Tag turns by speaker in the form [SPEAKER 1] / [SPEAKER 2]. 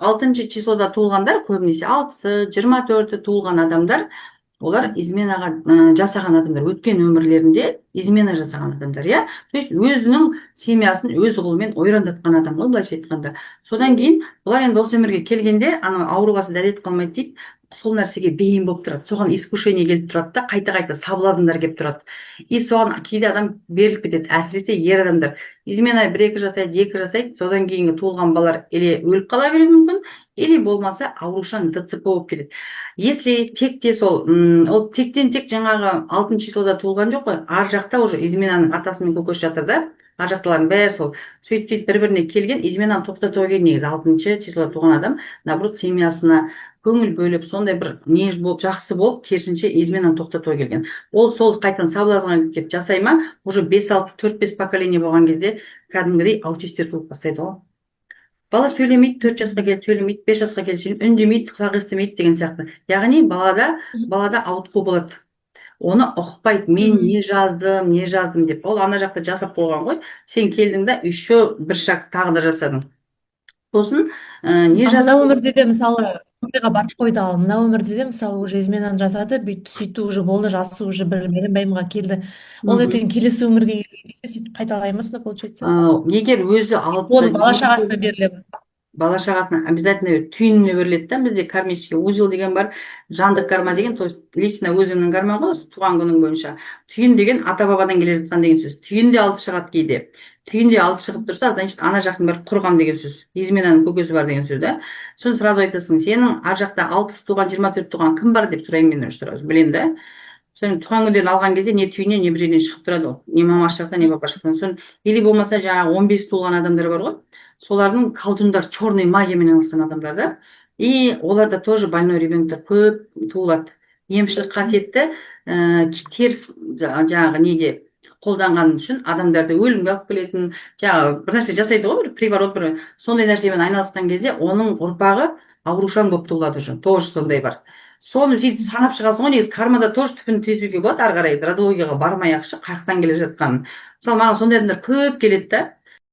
[SPEAKER 1] алтынчы числода туылғандар, көбінесе 6-сы, 24-ті туылған адамдар, олар изменаға жасаған адамдар, өткен өмірлерінде измена жасаған адамдар, иә. То есть өзінің семьясын өз қолымен ойрандатқан адам ғой, былайша айтқанда. Содан кейін бұлар енді осы өмірге келгенде, ана ауруғасы дәрет қалмайды дейді, сол нәрсеге бейім болып тұрады. Соған искушение келіп тұрады да, қайта-қайта соблазндар келіп тұрады. И соған кейде адам беріліп кетеді, әсіресе ер адамдар. Измена 1-2 жасайды, 2 жасайды, содан кейінгі туылған балалар или өліп қала беруі мүмкін, или болмаса аурушаң ДЦП болып кетеді. Если текте сол, ол тектен тек жаңағы 6-шы числода туылған жоқ қой, ар жақта уже изменаның атасы мен көкесі жатыр да, ар жақтылардың бәрі сол сөйтіп бір-біріне келген, изменаны тоқтатуға келген негізі 6-шы числода туған адам, наоборот, семьясына көңіл бөліп, сондай бір не болып, жақсы болып, керісінше изменаны тоқтатуға келген. Ол сол қайтадан соблазнға келіп жасай ма, уже 5-6, 4-5 поколение болған кезде кәдімгідей аутистер туып бастайды ғой. Бала сөйлемейді, 4 жасқа келді сөйлемейді, 5 жасқа келді үндемейді, құлақ естімейді деген сияқты. Яғни балада ауытқу болады. Оны ұқпайды, мен не жаздым деп. Ол ана жақта жасап қойған ғой. Сен келдің да еще бір шаг тағы да жасадың. Сосын не
[SPEAKER 2] мына өмірде де мысалы тойға барып қойды, ал мына өмірде де мысалы уже изменаны жасады, бүйтті сөйтті, уже болды, жасы уже бір байымға келді. Ол ертең келесі өмірге келгенде сөйтіп қайталай ма сонда получается?
[SPEAKER 1] егер өзі
[SPEAKER 2] Оны бала шағасына беріле ме?
[SPEAKER 1] бала шағасына обязательно түйініне беріледі да. Бізде кармический узел деген бар, жандық карма деген, то есть лично өзіңнің кармаң ғой, туған күнің бойынша. Түйін деген ата бабадан келе жатқан деген сөз. Түйін де алты шығады кейде. Түйін де алты шығып тұрса, значит ана жақтың бәрі құрған деген сөз. Изменаның көкесі бар деген сөз да. Соны сразу айтасың, сенің ар жақта 6-сы туған, 24 туған кім бар деп сұраймын мен сразу, білемін да. Соны туған күнден алған кезде не түйінен не бір жерден шығып тұрады ол. Не мамасы жақтан, не папасы жақтан. Соны или болмаса жаңағы 15 туылған адамдар бар ғой. Солардың колдундар, черный магиямен айналысқан адамдар да. И оларда тоже больной ребенктер көп туылады. Емшілік қасиетті теріс жаңағы неде қолданған үшін адамдарды өлімге алып келетін, жаңағы бір нәрсе жасайды ғой, бір приворот, бір сондай нәрсемен айналысқан кезде оның ұрпағы аурушаң болып туылады уже. Тоже сондай бар. Соны сөйтіп санап шығасың ғой, негізі кармада тоже түпін тесуге болады, ары қарай радиологияға бармай ақшы, қаяқтан келе жатқанын. Мысалы маған сондай адамдар көп келеді да.